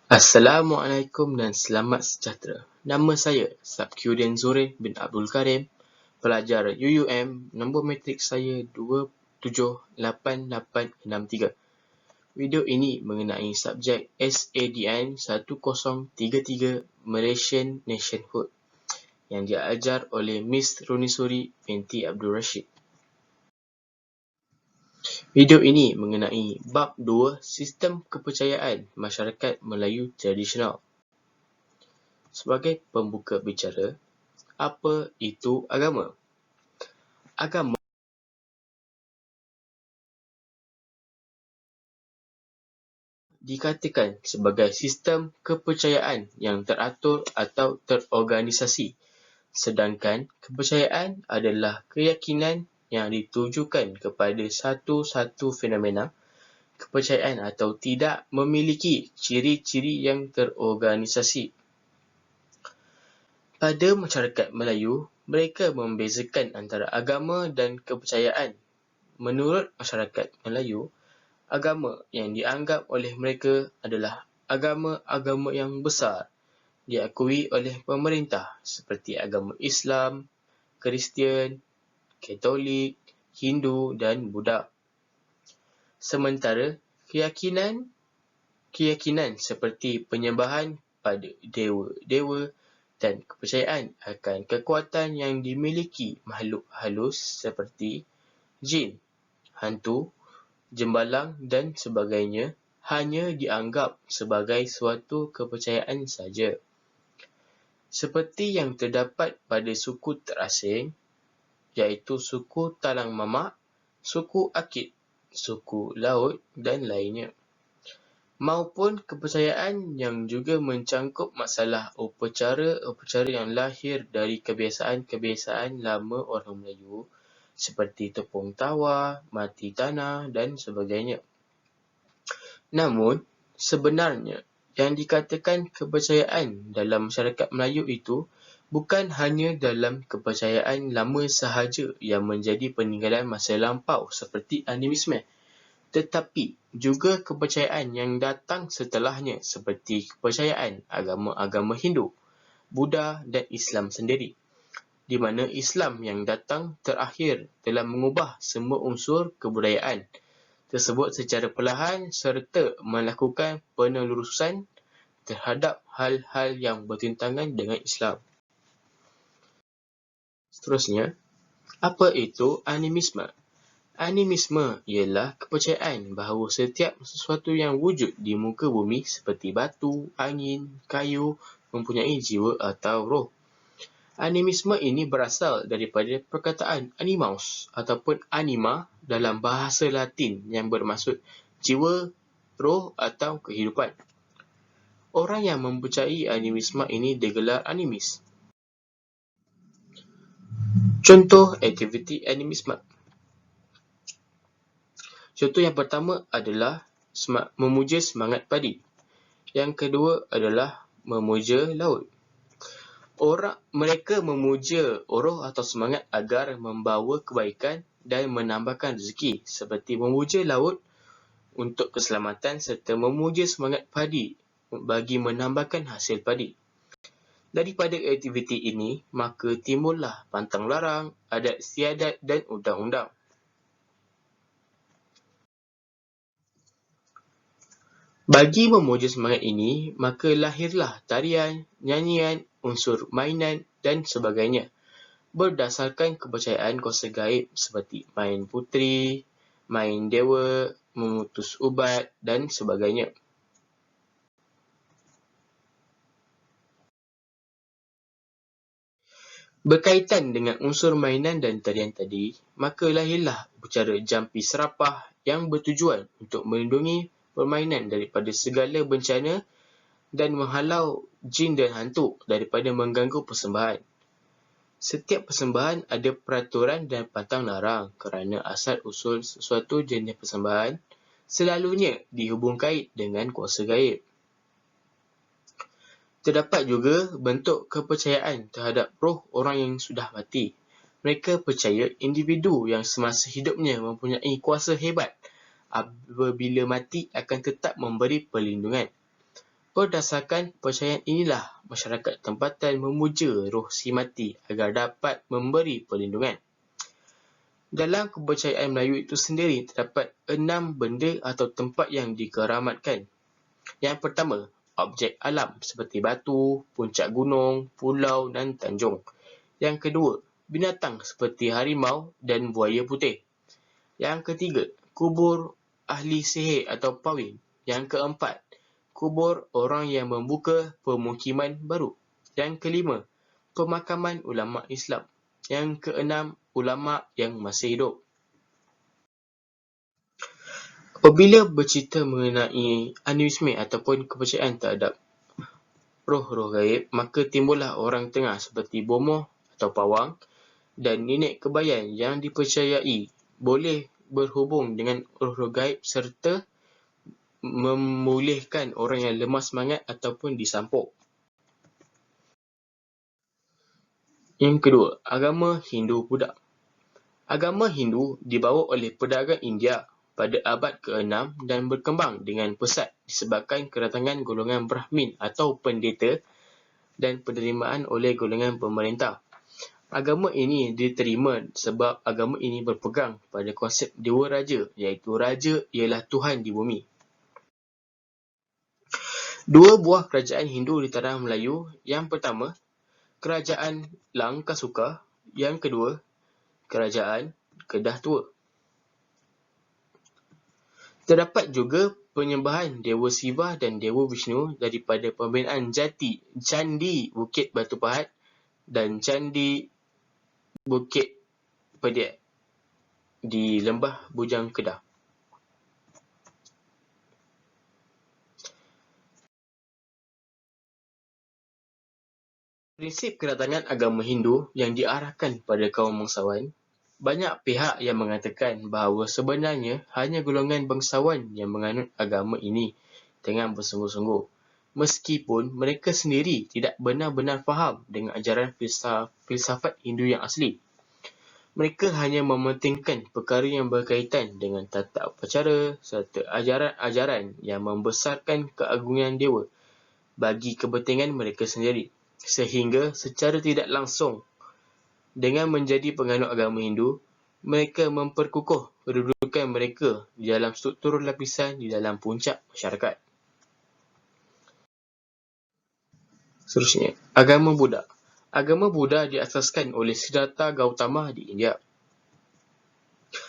Assalamualaikum dan selamat sejahtera. Nama saya Sabkiuddin Zurin bin Abdul Karim, pelajar UUM, nombor matrik saya 278863. Video ini mengenai subjek SADN 1033 Malaysian Nationhood yang diajar oleh Miss Runisuri binti Abdul Rashid. Video ini mengenai bab 2 Sistem Kepercayaan Masyarakat Melayu Tradisional. Sebagai pembuka bicara, apa itu agama? Agama dikatakan sebagai sistem kepercayaan yang teratur atau terorganisasi, sedangkan kepercayaan adalah keyakinan yang ditujukan kepada satu fenomena. Kepercayaan atau tidak memiliki ciri-ciri yang terorganisasi. Pada masyarakat Melayu, mereka membezakan antara agama dan kepercayaan. Menurut masyarakat Melayu, agama yang dianggap oleh mereka adalah agama-agama yang besar, diakui oleh pemerintah seperti agama Islam, Kristian, Katolik, Hindu dan Buddha. Sementara keyakinan seperti penyembahan pada dewa-dewa dan kepercayaan akan kekuatan yang dimiliki makhluk halus seperti jin, hantu, jembalang dan sebagainya hanya dianggap sebagai suatu kepercayaan saja. Seperti yang terdapat pada suku terasing, iaitu suku Talang Mamak, suku Akit, suku Laut dan lainnya. Maupun kepercayaan yang juga mencangkup masalah upacara yang lahir dari kebiasaan-kebiasaan lama orang Melayu seperti tepung tawar, mati tanah dan sebagainya. Namun, sebenarnya yang dikatakan kepercayaan dalam masyarakat Melayu itu bukan hanya dalam kepercayaan lama sahaja yang menjadi peninggalan masa lampau seperti animisme, tetapi juga kepercayaan yang datang setelahnya seperti kepercayaan agama-agama Hindu, Buddha dan Islam sendiri, di mana Islam yang datang terakhir telah mengubah semua unsur kebudayaan tersebut secara perlahan serta melakukan penelusuran terhadap hal-hal yang bertentangan dengan Islam. Seterusnya, apa itu animisme? Animisme ialah kepercayaan bahawa setiap sesuatu yang wujud di muka bumi seperti batu, angin, kayu mempunyai jiwa atau roh. Animisme ini berasal daripada perkataan animus ataupun anima dalam bahasa Latin yang bermaksud jiwa, roh atau kehidupan. Orang yang mempercayai animisme ini digelar animis. Contoh aktiviti animisme. Contoh yang pertama adalah memuja semangat padi. Yang kedua adalah memuja laut. Mereka memuja roh atau semangat agar membawa kebaikan dan menambahkan rezeki, seperti memuja laut untuk keselamatan serta memuja semangat padi bagi menambahkan hasil padi. Daripada aktiviti ini, maka timbullah pantang larang, adat istiadat dan undang-undang. Bagi memuja semangat ini, maka lahirlah tarian, nyanyian, unsur mainan dan sebagainya, berdasarkan kepercayaan kuasa gaib seperti main puteri, main dewa, memutus ubat dan sebagainya. Berkaitan dengan unsur mainan dan tarian tadi, maka lahirlah upacara jampi serapah yang bertujuan untuk melindungi permainan daripada segala bencana dan menghalau jin dan hantu daripada mengganggu persembahan. Setiap persembahan ada peraturan dan pantang larang kerana asal-usul sesuatu jenis persembahan selalunya dihubung kait dengan kuasa gaib. Terdapat juga bentuk kepercayaan terhadap roh orang yang sudah mati. Mereka percaya individu yang semasa hidupnya mempunyai kuasa hebat apabila mati akan tetap memberi perlindungan. Berdasarkan kepercayaan inilah, masyarakat tempatan memuja roh si mati agar dapat memberi perlindungan. Dalam kepercayaan Melayu itu sendiri, terdapat 6 benda atau tempat yang dikeramatkan. Yang pertama, objek alam seperti batu, puncak gunung, pulau dan tanjung. Yang kedua, binatang seperti harimau dan buaya putih. Yang ketiga, kubur ahli sihir atau pawin. Yang keempat, kubur orang yang membuka pemukiman baru. Yang kelima, pemakaman ulama Islam. Yang keenam, ulama yang masih hidup. Apabila bercerita mengenai animisme ataupun kepercayaan terhadap roh-roh gaib, maka timbullah orang tengah seperti bomoh atau pawang dan nenek kebayan yang dipercayai boleh berhubung dengan roh-roh gaib serta memulihkan orang yang lemah semangat ataupun disampuk. Yang kedua, agama Hindu-Buddha. Agama Hindu dibawa oleh perdagangan India pada abad ke-6 dan berkembang dengan pesat disebabkan kedatangan golongan Brahmin atau pendeta dan penerimaan oleh golongan pemerintah. Agama ini diterima sebab agama ini berpegang pada konsep Dewa Raja, iaitu Raja ialah Tuhan di bumi. Dua buah kerajaan Hindu di tanah Melayu. Yang pertama, Kerajaan Langkasuka. Yang kedua, Kerajaan Kedah Tua. Terdapat juga penyembahan Dewa Siva dan Dewa Vishnu daripada pembinaan Candi Bukit Batu Pahat dan Candi Bukit Pediat di Lembah Bujang Kedah. Prinsip kedatangan agama Hindu yang diarahkan pada kaum bangsawan, banyak pihak yang mengatakan bahawa sebenarnya hanya golongan bangsawan yang menganut agama ini dengan bersungguh-sungguh, meskipun mereka sendiri tidak benar-benar faham dengan ajaran filsafat Hindu yang asli. Mereka hanya mementingkan perkara yang berkaitan dengan tata upacara serta ajaran-ajaran yang membesarkan keagungan dewa bagi kepentingan mereka sendiri. Sehingga secara tidak langsung, dengan menjadi penganut agama Hindu, mereka memperkukuh kedudukan mereka di dalam struktur lapisan di dalam puncak masyarakat. Seterusnya, agama Buddha. Agama Buddha diasaskan oleh Siddhartha Gautama di India.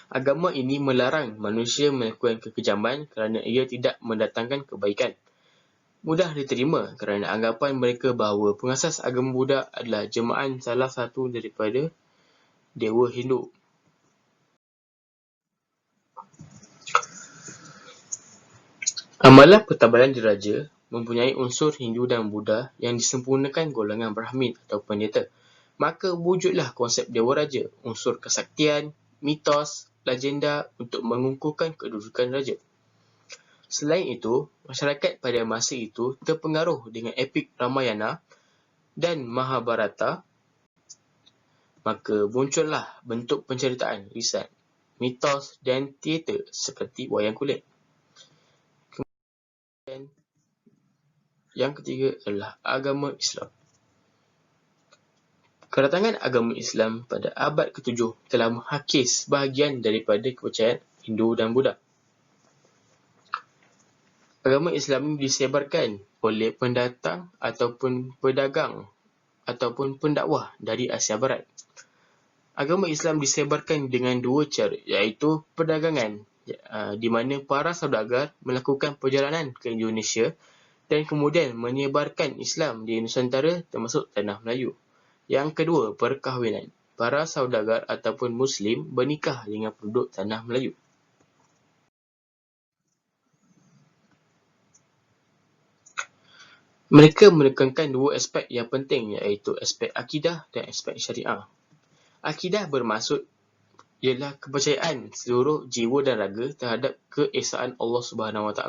Agama ini melarang manusia melakukan kekejaman kerana ia tidak mendatangkan kebaikan. Mudah diterima kerana anggapan mereka bahawa pengasas agama Buddha adalah jemaah salah satu daripada dewa Hindu. Amalan pertabalan diraja mempunyai unsur Hindu dan Buddha yang disempurnakan golongan Brahmin atau pendeta. Maka wujudlah konsep dewa raja, unsur kesaktian, mitos, legenda untuk mengukuhkan kedudukan raja. Selain itu, masyarakat pada masa itu terpengaruh dengan epik Ramayana dan Mahabharata, maka muncullah bentuk penceritaan, lisan, mitos dan teater seperti wayang kulit. Kemudian, yang ketiga adalah agama Islam. Kedatangan agama Islam pada abad ke-7 telah menghakis bahagian daripada kepercayaan Hindu dan Buddha. Agama Islam ini disebarkan oleh pendatang ataupun pedagang ataupun pendakwah dari Asia Barat. Agama Islam disebarkan dengan dua cara, iaitu perdagangan, di mana para saudagar melakukan perjalanan ke Indonesia dan kemudian menyebarkan Islam di Nusantara termasuk tanah Melayu. Yang kedua, perkahwinan. Para saudagar ataupun Muslim bernikah dengan penduduk tanah Melayu. Mereka menekankan dua aspek yang penting, iaitu aspek akidah dan aspek syariah. Akidah bermaksud ialah kepercayaan seluruh jiwa dan raga terhadap keesaan Allah SWT,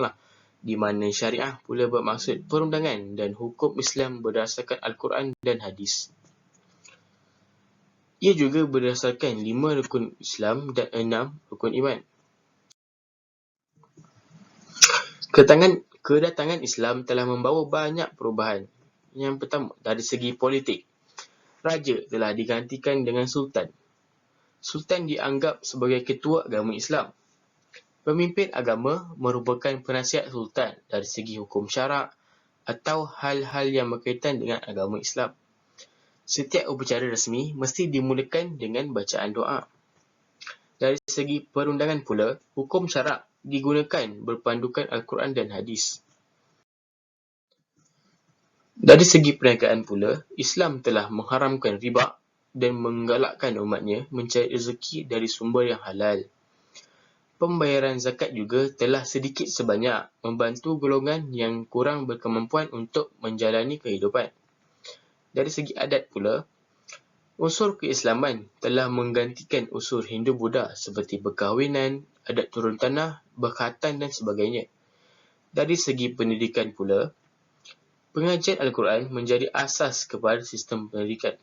di mana syariah pula bermaksud perundangan dan hukum Islam berdasarkan Al-Quran dan hadis. Ia juga berdasarkan 5 rukun Islam dan 6 rukun iman. Kedatangan Islam telah membawa banyak perubahan. Yang pertama, dari segi politik. Raja telah digantikan dengan Sultan. Sultan dianggap sebagai ketua agama Islam. Pemimpin agama merupakan penasihat Sultan dari segi hukum syarak atau hal-hal yang berkaitan dengan agama Islam. Setiap upacara rasmi mesti dimulakan dengan bacaan doa. Dari segi perundangan pula, hukum syarak digunakan berpandukan Al-Quran dan Hadis. Dari segi perniagaan pula, Islam telah mengharamkan riba dan menggalakkan umatnya mencari rezeki dari sumber yang halal. Pembayaran zakat juga telah sedikit sebanyak membantu golongan yang kurang berkemampuan untuk menjalani kehidupan. Dari segi adat pula, unsur keislaman telah menggantikan unsur Hindu-Buddha seperti perkahwinan, adat turun tanah, berkhatan dan sebagainya. Dari segi pendidikan pula, pengajian Al-Quran menjadi asas kepada sistem pendidikan.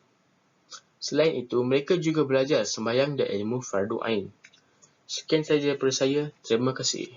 Selain itu, mereka juga belajar sembahyang dan ilmu fardu ain. Sekian sahaja daripada saya. Terima kasih.